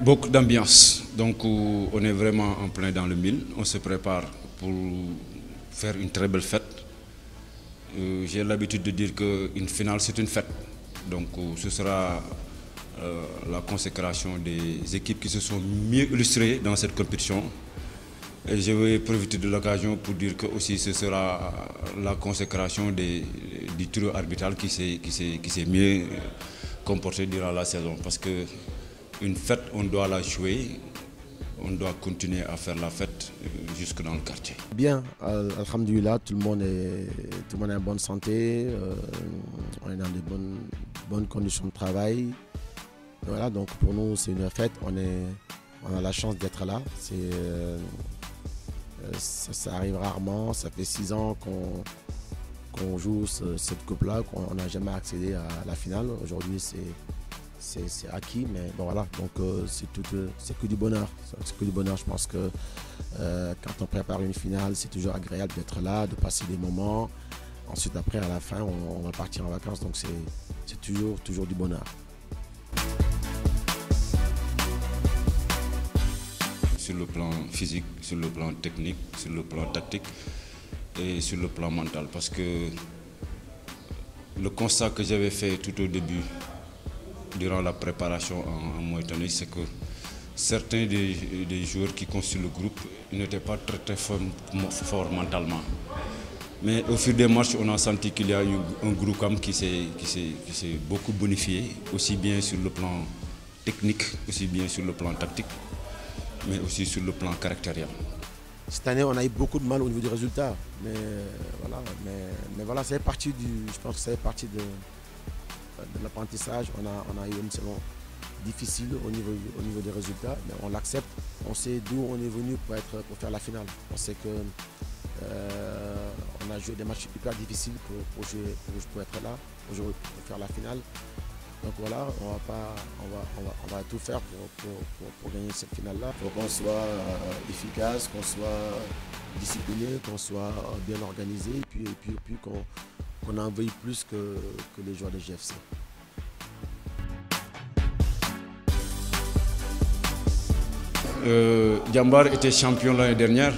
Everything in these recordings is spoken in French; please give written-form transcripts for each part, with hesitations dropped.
Beaucoup d'ambiance. Donc on est vraiment en plein dans le mille. On se prépare pour faire une très belle fête. J'ai l'habitude de dire qu'une finale c'est une fête. Donc ce sera la consécration des équipes qui se sont mieux illustrées dans cette compétition. Et je vais profiter de l'occasion pour dire que aussi ce sera la consécration du trio arbitral qui s'est mieux comporté durant la saison. Parce que une fête, on doit la jouer, on doit continuer à faire la fête jusque dans le quartier. Bien, alhamdoulilah, tout le monde est en bonne santé, on est dans de bonnes conditions de travail. Voilà, donc pour nous c'est une fête, on a la chance d'être là. Ça arrive rarement, ça fait 6 ans qu'on joue cette coupe-là, qu'on n'a jamais accédé à la finale. Aujourd'hui c'est acquis, mais bon voilà, donc c'est que du bonheur. C'est que du bonheur. Je pense que quand on prépare une finale, c'est toujours agréable d'être là, de passer des moments. Ensuite après à la fin on va partir en vacances, donc c'est toujours du bonheur. Sur le plan physique, sur le plan technique, sur le plan tactique et sur le plan mental. Parce que le constat que j'avais fait tout au début, durant la préparation en Mauritanie, c'est que certains des joueurs qui constituent le groupe n'étaient pas très forts mentalement. Mais au fil des matchs, on a senti qu'il y a eu un groupe qui s'est beaucoup bonifié, aussi bien sur le plan technique, aussi bien sur le plan tactique, mais aussi sur le plan caractériel. Cette année, on a eu beaucoup de mal au niveau du résultat, mais voilà, ça fait partie je pense que ça fait partie de l'apprentissage. On a eu une saison difficile au niveau des résultats, mais on l'accepte. On sait d'où on est venu pour faire la finale. On sait que on a joué des matchs hyper difficiles pour être là, pour faire la finale. Donc voilà, on va tout faire pour gagner cette finale-là. Il faut qu'on soit efficace, qu'on soit discipliné, qu'on soit bien organisé et puis qu'on en veuille plus que les joueurs de GFC. Djambar était champion l'année dernière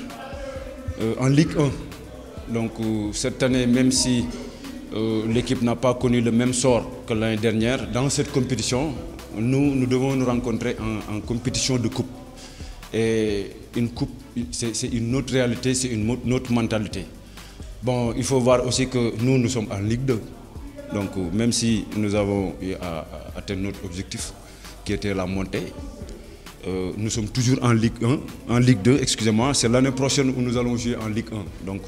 en Ligue 1. Donc cette année, même si l'équipe n'a pas connu le même sort que l'année dernière, dans cette compétition, nous devons nous rencontrer en compétition de coupe. Et une coupe, c'est une autre réalité, c'est une autre mentalité. Bon, il faut voir aussi que nous sommes en Ligue 2. Donc même si nous avons atteint notre objectif, qui était la montée, nous sommes toujours en Ligue 1, en Ligue 2, excusez-moi. C'est l'année prochaine où nous allons jouer en Ligue 1. Donc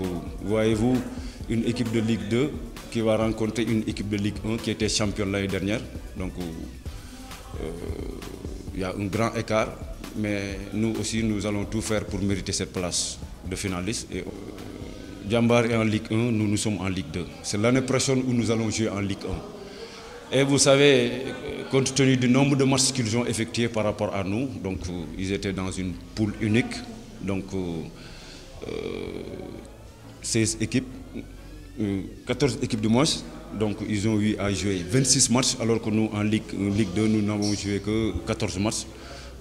voyez-vous, une équipe de Ligue 2 qui va rencontrer une équipe de Ligue 1 qui était championne l'année dernière. Donc il y a un grand écart, mais nous aussi nous allons tout faire pour mériter cette place de finaliste. Et Djambar est en Ligue 1, nous sommes en Ligue 2. C'est l'année prochaine où nous allons jouer en Ligue 1. Et vous savez, compte tenu du nombre de matchs qu'ils ont effectués par rapport à nous, donc ils étaient dans une poule unique, donc 16 équipes, 14 équipes de match, donc ils ont eu à jouer 26 matchs, alors que nous en Ligue 2, nous n'avons joué que 14 matchs.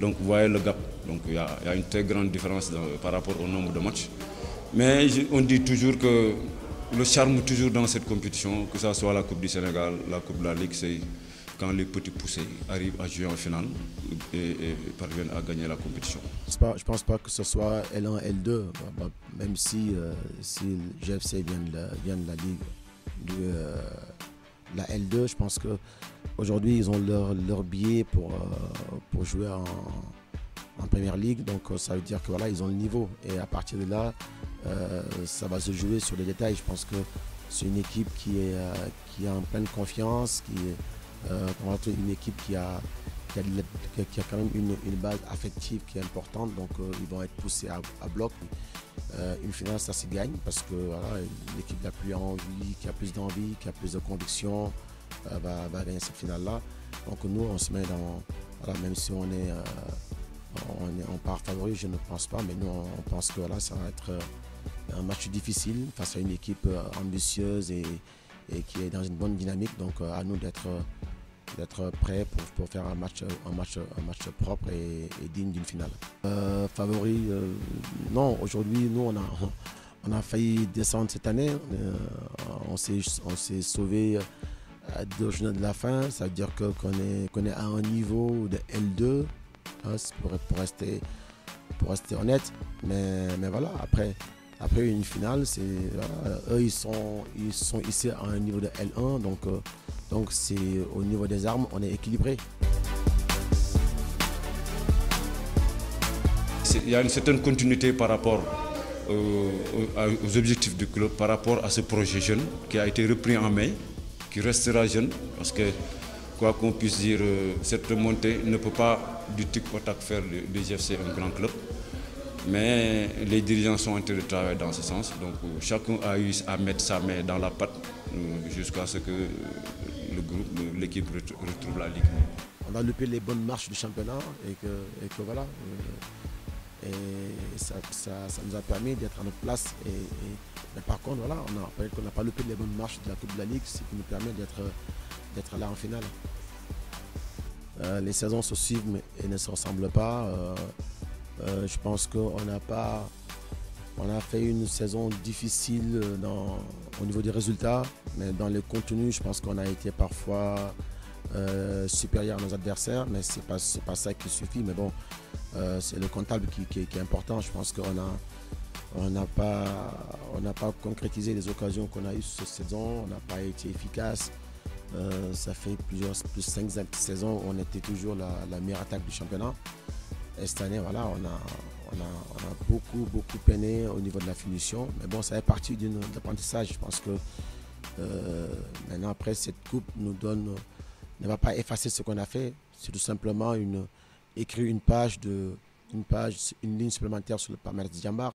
Donc vous voyez le gap, donc il y a une très grande différence par rapport au nombre de matchs. Mais on dit toujours que le charme toujours dans cette compétition, que ce soit la Coupe du Sénégal, la Coupe de la Ligue, c'est quand les petits poussés arrivent à jouer en finale et parviennent à gagner la compétition. Je ne pense pas que ce soit L1, L2, même si le GFC vient de la Ligue, de la L2, je pense qu'aujourd'hui ils ont leur billet pour jouer en Première Ligue, donc ça veut dire que voilà, ils ont le niveau et à partir de là ça va se jouer sur les détails. Je pense que c'est une équipe qui est en pleine confiance, une équipe qui a quand même une base affective qui est importante, donc ils vont être poussés à bloc. Une finale, ça se gagne parce que voilà, l'équipe qui a plus envie, qui a plus d'envie, qui a plus de conviction va gagner cette finale-là. Donc nous, on se met dans, voilà, même si on part favori, je ne pense pas, mais nous on pense que voilà, ça va être un match difficile face à une équipe ambitieuse et qui est dans une bonne dynamique. Donc à nous d'être d'être prêt pour faire un match propre et digne d'une finale. Favori, non, aujourd'hui, nous, on a failli descendre cette année. On s'est sauvé à 2 journées de la fin. Ça veut dire qu'on est à un niveau de L2, hein, pour rester honnête. Mais voilà, après une finale, eux ils sont ici à un niveau de L1, donc c'est au niveau des armes, on est équilibré. Il y a une certaine continuité par rapport aux objectifs du club, par rapport à ce projet jeune qui a été repris en mai, qui restera jeune, parce que quoi qu'on puisse dire, cette montée ne peut pas du tic au tac faire du GFC un grand club. Mais les dirigeants sont en train de travailler dans ce sens. Donc chacun a eu à mettre sa main dans la pâte jusqu'à ce que l'équipe retrouve la Ligue. On a loupé les bonnes marches du championnat et que voilà. Et ça nous a permis d'être à notre place. Mais par contre, voilà, on n'a pas loupé les bonnes marches de la Coupe de la Ligue, ce qui nous permet d'être là en finale. Les saisons se suivent mais, et ne se ressemblent pas. Je pense qu'on a fait une saison difficile au niveau des résultats, mais dans le contenu, je pense qu'on a été parfois supérieur à nos adversaires, mais c'est pas ça qui suffit. Mais bon, c'est le comptable qui est important. Je pense qu'on n'a pas concrétisé les occasions qu'on a eues cette saison, on n'a pas été efficace. Ça fait plus de 5 saisons où on était toujours la meilleure attaque du championnat. Et cette année, voilà, on a beaucoup peiné au niveau de la finition. Mais bon, ça fait partie d'un apprentissage. Je pense que maintenant, après, cette coupe ne va pas effacer ce qu'on a fait. C'est tout simplement écrire une ligne supplémentaire sur le palmarès de Diambar.